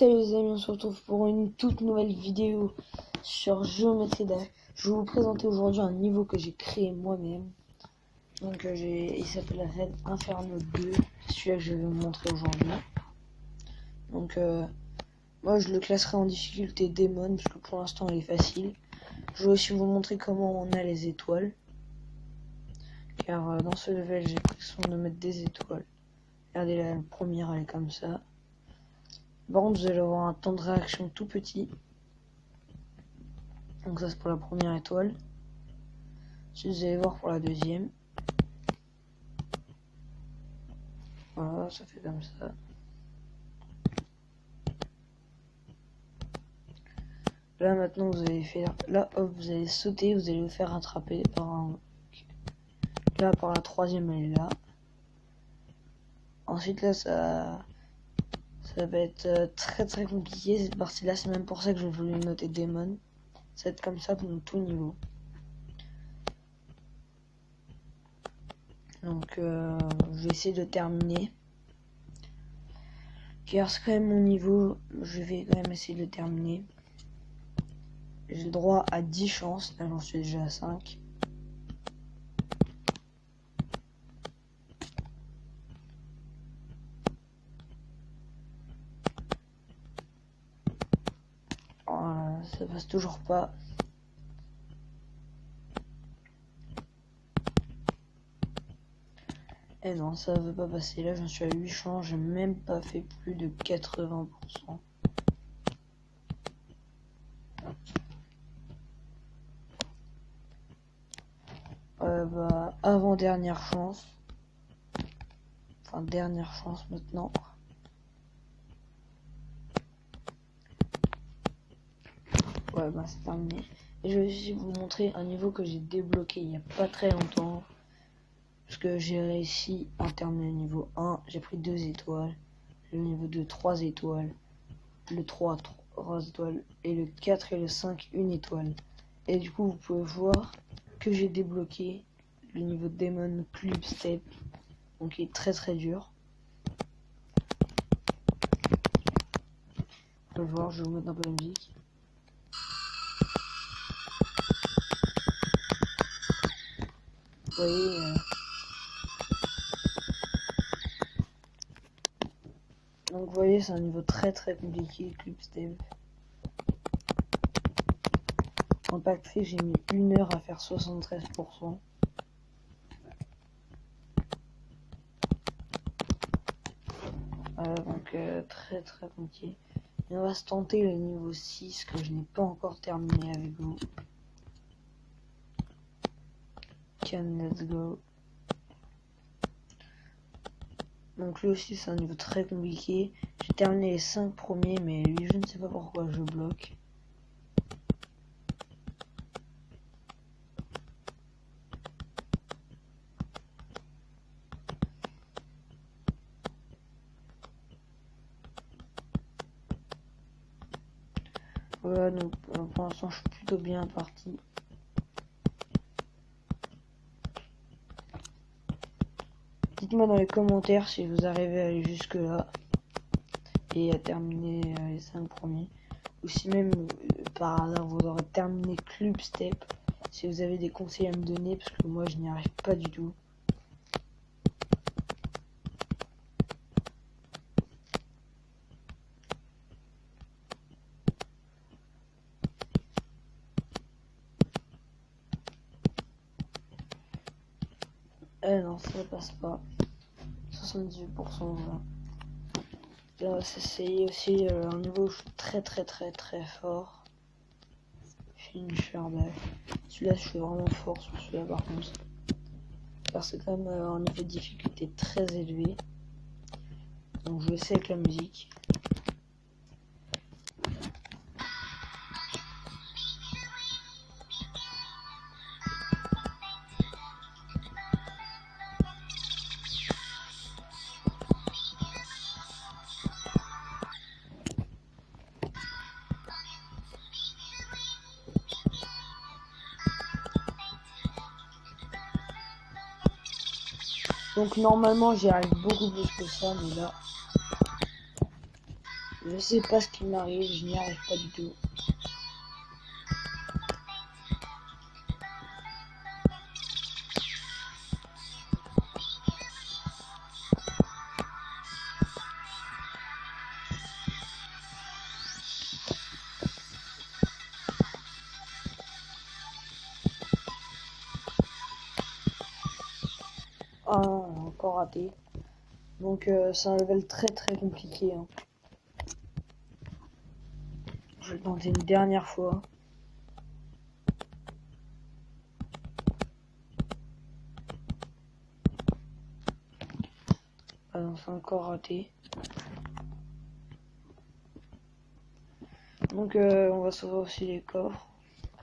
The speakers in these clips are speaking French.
Salut les amis, on se retrouve pour une toute nouvelle vidéo sur Géométrie Dash. Je vais vous présenter aujourd'hui un niveau que j'ai créé moi-même. Donc il s'appelle Red Inferno 2, c'est celui-là que je vais vous montrer aujourd'hui. Donc moi je le classerai en difficulté démon parce que pour l'instant il est facile. Je vais aussi vous montrer comment on a les étoiles. Car dans ce level j'ai pris soin de mettre des étoiles. Regardez là, la première elle est comme ça. Par contre, vous allez avoir un temps de réaction tout petit. Donc ça c'est pour la première étoile. Ensuite vous allez voir pour la deuxième. Voilà, ça fait comme ça. Là maintenant vous allez faire, là hop, vous allez sauter, vous allez vous faire rattraper par un. Là par la troisième elle est là. Ensuite là ça va être très compliqué cette partie là, c'est même pour ça que je voulais noter Demon. Ça va être comme ça pour tout niveau. Donc je vais essayer de terminer. Car c'est quand même mon niveau, je vais quand même essayer de le terminer. J'ai le droit à 10 chances, là j'en suis déjà à 5. Voilà, ça passe toujours pas. Et non, ça veut pas passer. Là j'en suis à 8 chances, j'ai même pas fait plus de 80%. Avant-dernière chance. Enfin, dernière chance maintenant. Ouais, bah c'est terminé. Et je vais aussi vous montrer un niveau que j'ai débloqué il y a pas très longtemps. Parce que j'ai réussi à terminer le niveau 1. J'ai pris 2 étoiles. Le niveau 2, 3 étoiles. Le 3, 3 étoiles. Et le 4 et le 5, 1 étoile. Et du coup, vous pouvez voir que j'ai débloqué le niveau Demon Club Step. Donc il est très dur. Vous pouvez voir, je vais vous mettre un peu la musique. Vous voyez, donc vous voyez, c'est un niveau très compliqué, Club Step. En pack free, j'ai mis 1 heure à faire 73%. Voilà, donc très compliqué. Et on va se tenter le niveau 6 que je n'ai pas encore terminé avec vous. Let's go. Donc lui aussi c'est un niveau très compliqué. J'ai terminé les 5 premiers, mais lui je ne sais pas pourquoi je bloque. Voilà, donc pour l'instant je suis plutôt bien parti. Dites-moi dans les commentaires si vous arrivez à aller jusque là et à terminer les 5 premiers, ou si même par hasard vous aurez terminé Club Step, si vous avez des conseils à me donner parce que moi je n'y arrive pas du tout. Non, ça passe pas. 78%, voilà. C'est aussi un niveau où je suis très fort. Finisher Dash. Celui-là, je suis vraiment fort sur celui-là par contre. Car c'est quand même un niveau de difficulté très élevé. Donc je vais essayer avec la musique. Donc normalement j'y arrive beaucoup plus que ça, mais là Je sais pas ce qui m'arrive, je n'y arrive pas du tout. Ah, encore raté. Donc c'est un level très compliqué. Hein. Je vais le tenter une dernière fois. Ah non, c'est encore raté. Donc on va s'ouvrir aussi les coffres.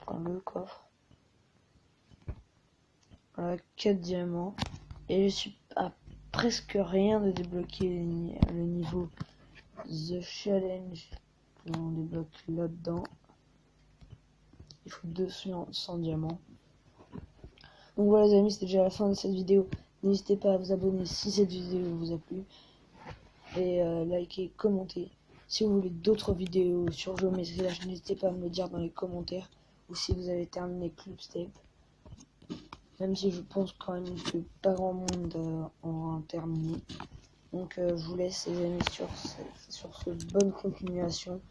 Enfin le coffre. Voilà, 4 diamants. Et je suis à presque rien de débloquer le niveau The Challenge. On débloque là-dedans. Il faut 200 diamants. Donc voilà les amis, c'était déjà la fin de cette vidéo. N'hésitez pas à vous abonner si cette vidéo vous a plu. Et liker, commenter. Si vous voulez d'autres vidéos sur Géométrie Dash, n'hésitez pas à me le dire dans les commentaires. Ou si vous avez terminé Club Step. Même si je pense quand même que pas grand monde aura terminé. Donc je vous laisse les amis sur cette bonne continuation.